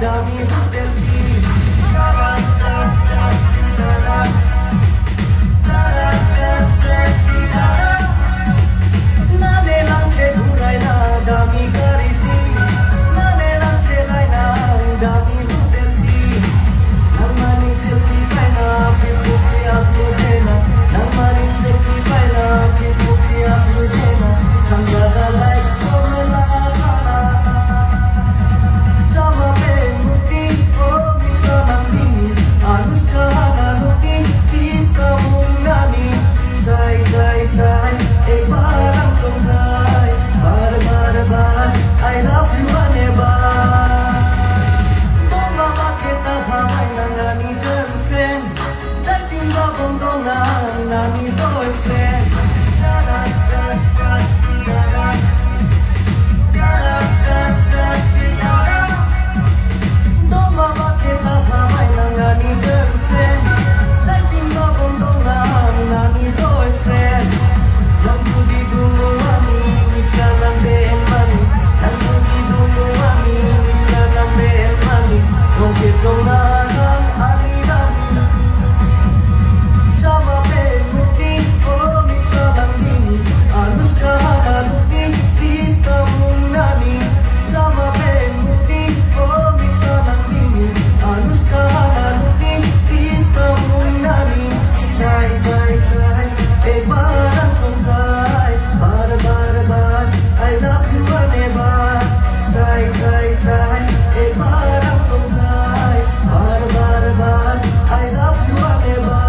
dami hotel si nane lang ke buray na dami karisi nane lang ke lai na dami hotel si nang maning selfie kay na Facebook si upload na nang maning selfie kay na Facebook si upload na sanggada like comment na akala sama pemuti oh bisa nandini anus kahanuti kita munani say say say barang song say bar bar I love you aneba don't mama kita bhamai nangani girlfriend sating babong dong nangani boyfriend don't mama kita bhamai nangani girlfriend sating babong dong nangani boyfriend lang di dulu ami bisa nambahin money lang di dulu ami bisa nambahin money rompit kong nalang ani-ani sama pemuti oh bisa nandini anus kahanuti kita munani sama pemuti oh bisa nandini anus kahanuti kita munani say say say barang song say bar I love you aneba say say say barang song say bar I love you aneba